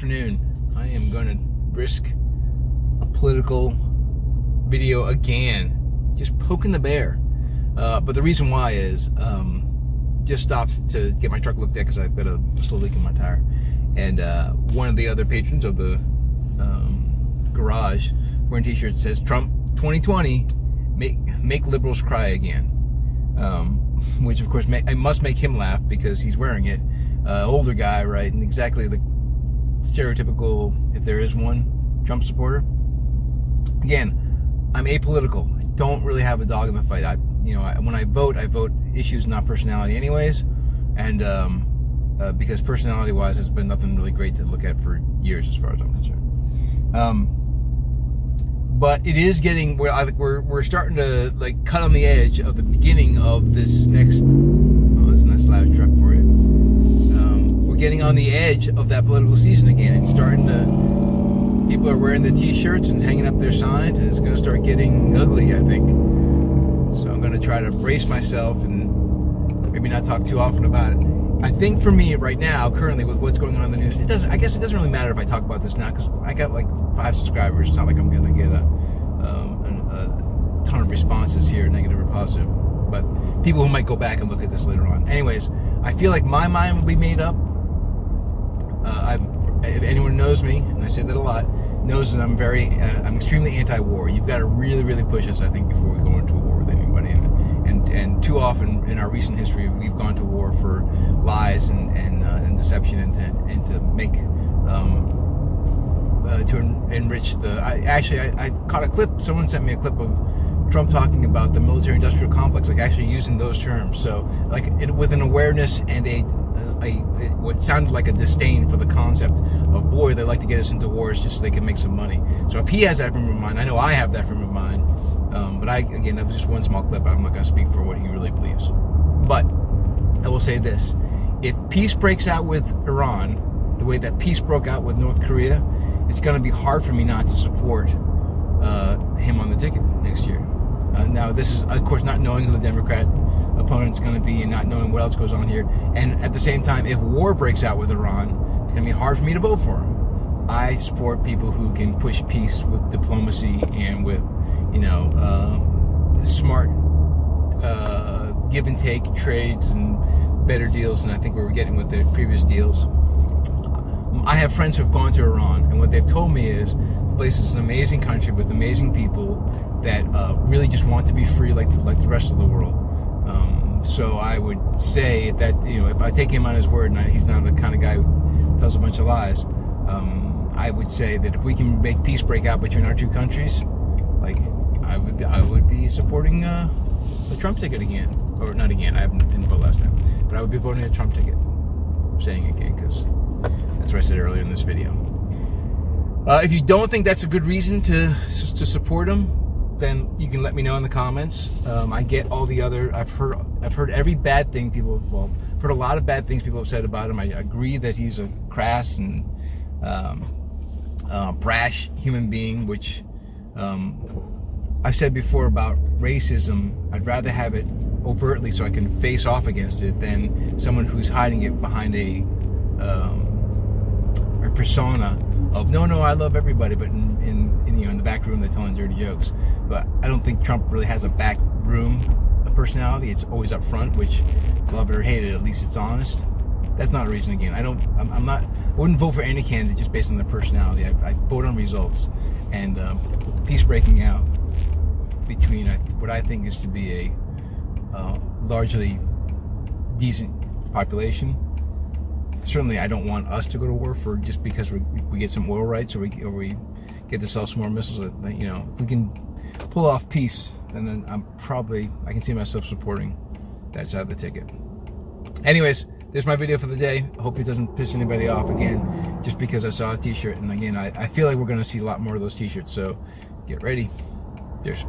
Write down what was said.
afternoon. I am going to risk a political video again, just poking the bear. But the reason why is just stopped to get my truck looked at because I've got a slow leak in my tire. And one of the other patrons of the garage wearing a t-shirt that says Trump 2020, make liberals cry again. Which of course I must make him laugh because he's wearing it. Older guy, right? And exactly the stereotypical, if there is one, Trump supporter. Again, I'm apolitical. I don't really have a dog in the fight. When I vote issues, not personality anyways. And because personality-wise, it's been nothing really great to look at for years as far as I'm concerned. But it is getting we're starting to like cut on the edge of the beginning of this next. Oh, that's a nice loud truck for you. We're getting on the edge of that political season again. It's starting to. People are wearing the T-shirts and hanging up their signs, and it's going to start getting ugly, I think. So I'm going to try to brace myself and maybe not talk too often about it. I think for me right now, currently with what's going on in the news, I guess it doesn't really matter if I talk about this now because I got like 5 subscribers. It's not like I'm going to get a ton of responses here, negative or positive. But people who might go back and look at this later on. Anyways, I feel like my mind will be made up. If anyone knows me, and I say that a lot, knows that I'm extremely anti-war. You've got to really, really push us, I think, before we go into a war with anybody. And too often in our recent history, we've gone to war for lies and deception and to make to enrich the. I caught a clip. Someone sent me a clip of Trump talking about the military-industrial complex, like actually using those terms. So, like with an awareness and a what sounded like a disdain for the concept of, boy, they like to get us into wars just so they can make some money. So if he has that frame of mind, I know I have that frame of mind. But again, that was just one small clip. I'm not going to speak for what he really believes. But I will say this. If peace breaks out with Iran, the way that peace broke out with North Korea, it's going to be hard for me not to support him on the ticket next year. Now, this is, of course, not knowing who the Democrat opponent's going to be and not knowing what else goes on here. And at the same time, if war breaks out with Iran, it's going to be hard for me to vote for him. I support people who can push peace with diplomacy and with, smart give and take trades and better deals than I think we were getting with the previous deals. I have friends who have gone to Iran, and what they've told me is the place is an amazing country with amazing people that really just want to be free like the rest of the world. So I would say that, if I take him on his word, and he's not the kind of guy who tells a bunch of lies, I would say that if we can make peace break out between our two countries, like I would be supporting the Trump ticket again, or not again. I didn't vote last time, but I would be voting a Trump ticket. I'm saying it again because that's what I said earlier in this video. If you don't think that's a good reason to support him, then you can let me know in the comments. I get all the other. I've heard every bad thing I've heard a lot of bad things people have said about him. I agree that he's a crass and brash human being, which I've said before about racism. I'd rather have it overtly so I can face off against it than someone who's hiding it behind a persona of no, I love everybody, but in the back room they're telling dirty jokes. But I don't think Trump really has a back room personality. It's always up front, which, love it or hate it, at least it's honest. That's not a reason. Again, I wouldn't vote for any candidate just based on their personality. I vote on results, and peace breaking out between what I think is to be a largely decent population. Certainly, I don't want us to go to war for just because we get some oil rights or we get to sell some more missiles. If we can pull off peace, then I can see myself supporting that side of the ticket. Anyways, there's my video for the day. I hope it doesn't piss anybody off again, just because I saw a t-shirt. And again, I feel like we're going to see a lot more of those t-shirts. So get ready. Cheers.